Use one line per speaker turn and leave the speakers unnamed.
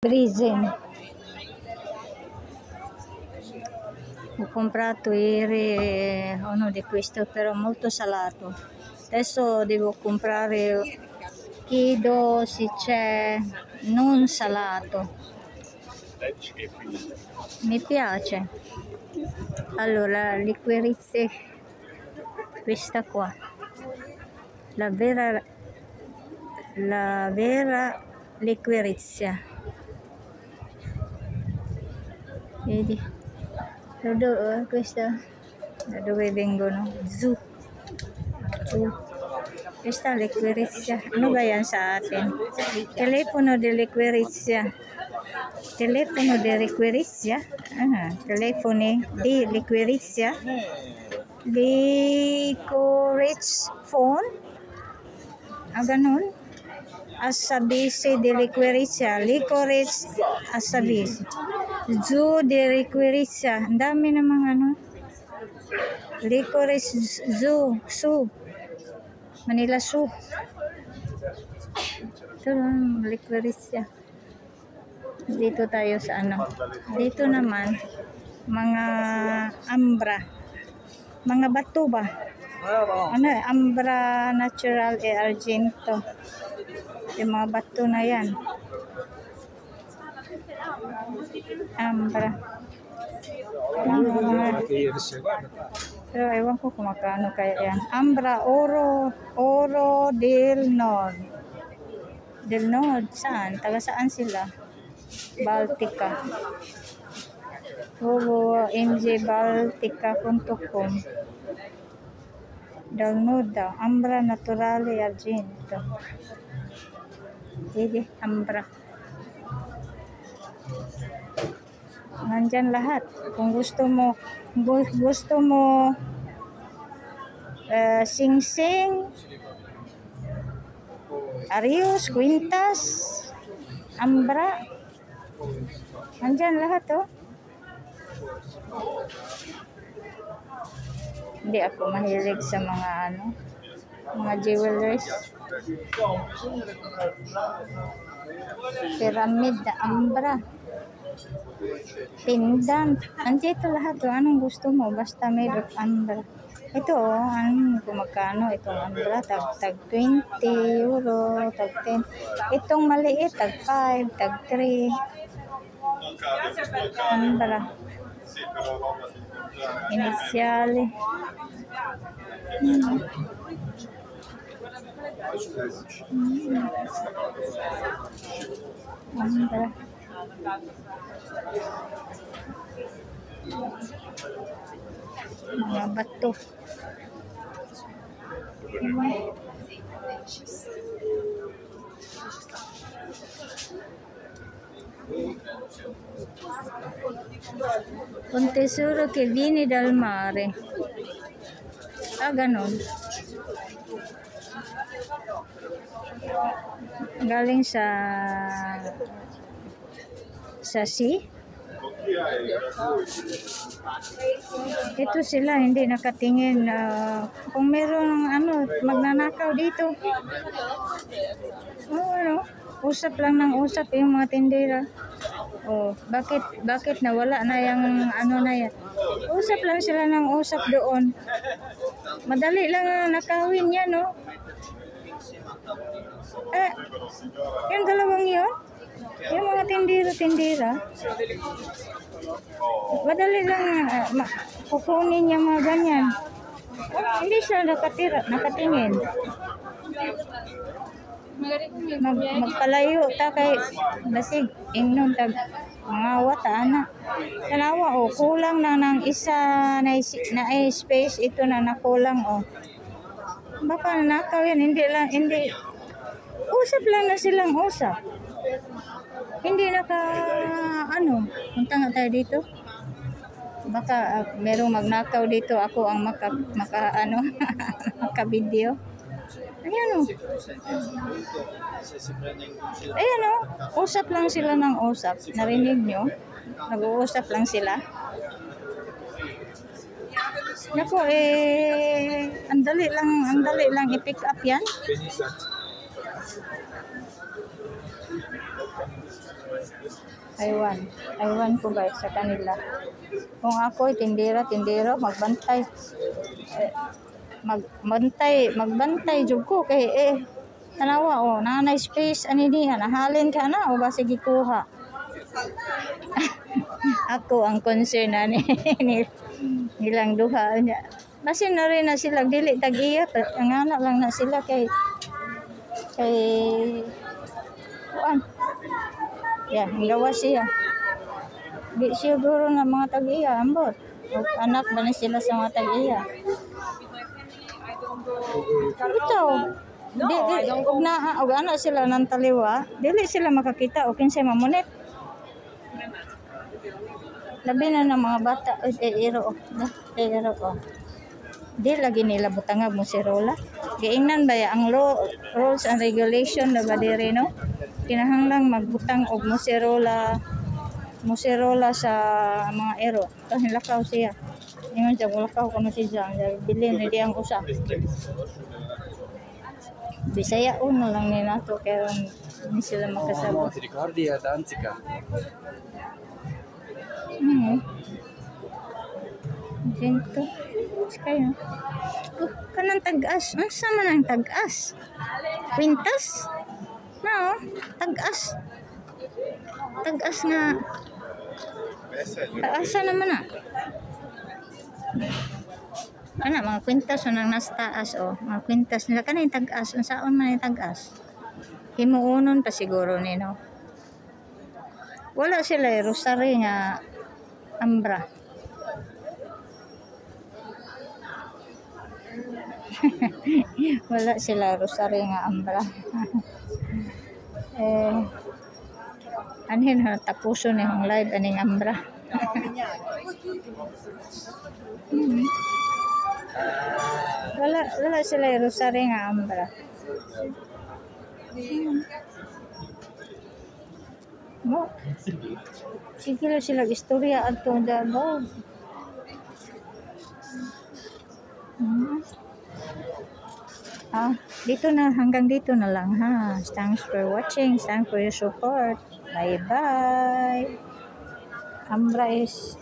Reason. Ho comprato ieri uno di questo, però molto salato. Adesso devo comprare, chiedo se c'è non salato. Mi piace. Allora, liquirizia, questa qua, la vera liquirizia. Vedi? Questa da dove vengono? Zu. Questa liquirizia. Ano ba yan sa atin? Telefono di liquirizia. Telefono di liquirizia? Telefoni di liquirizia. Licorice phone? Ganun? Asabisi di liquirizia. Licorice asabisi. Zoo di liquirizia. Ang dami namang ano. Licorice zoo. Zoo. Manila Zoo. Ito lang, liquirizia. Dito tayo sa ano. Dito naman, mga ambra. Mga bato ba? Ano, ambra natural e argento. Yung mga bato na yan. Ambra. Pero ewan ko kung magkano kaya yan. Ambra Oro del Nord. Del Nord, saan? Taga saan sila? Baltica. mjbaltica.com. Del Nord daw. Ambra Naturale Argento. Hindi, ambra. Nandyan lahat. Kung gusto mo sing-sing, Arius, Quintas, ambra. Nandyan lahat, oh. Hindi ako mahilig sa mga mga jewelers. Pyramid na ambra. Pendant. Andito lahat, oh. Anong gusto mo? Basta made of ambra. Ito, oh. Kung magkano itong ambra? Tag 20 euro, tag 10. Itong maliit, tag 5, tag 3. Ambra. Iniziale. Ambra. Mga bato. Un tesoro che viene dal mare. Ganon. Galing sa sea. Ito sila hindi nakatingin. Kung meron magnanakaw dito. Usap lang ng usap yung mga tindera. Bakit nawala na yung na yan? Usap lang sila ng usap doon. Madali lang nakawin yan, no? Yung dalawang yun, yung mga tindera, madali lang kukunin yung mga ganyan. Hindi sila nakatingin. Magpalayo ta kay basig ingnon tag mga wata anak. Tanawa kulang na ng isa na space ito na nakulang baka nakaw yan. Hindi usap lang na silang usap, hindi punta nga tayo dito, baka merong magnakaw dito, ako ang maka-video. Ayan usap lang sila ng usap. Narinig nyo? Nag-uusap lang sila. Nako ang dali lang i-pick up yan. Aywan ko guys sa kanila. Kung ako'y tindera, magbantay. Magbantay jud ko kay tanawa nanay space ani niya nahalin ka na o ba sige kuha. Ako ang concern ani nilang duha niya. Basin na rin na sila dili tag-iya ang anak lang na sila kay kuan. Yeah, ang gawa siya. Di siguro na mga tag-iya ambot. Anak ba ni sila sa mga tag-iya? Ito. Og anak sila ng taliwa, dili sila makakita o kinsay mamunit. Labi na ng mga bata, iro. Di lagi nila butangag mo si Rola. Giingnan ba ya ang rules and regulation na ba diri no? Kinahanglang magbutang og Rola sa mga ero. Kasi lakaw siya. Ingon siya, lakaw ko na siya. Bilhin na diyang usa. Bisaya uno lang ni nato kaya hindi sila makasabot.
Ricordia Danzica.
Dito. Kayo. Kanang tag-as. Ang sama ng tag-as. Quintas? No, tag-as. Tag-as nga. Taasa naman na. Kana mga kwintas nang nas taas mga kwintas nila kana yung tag-as unsaon man yung tag-as himuunon pa siguro ni no wala sila rosary nga ambra. Wala sila rosary nga ambra. Anin na tapuso ni hong live aning ambra. Wala sila rosary nga ambra. Mo. Sige lang sila istorya adto daw. Dito na hanggang dito na lang ha. Thanks for watching. Thanks for your support. Bye bye. Ambra is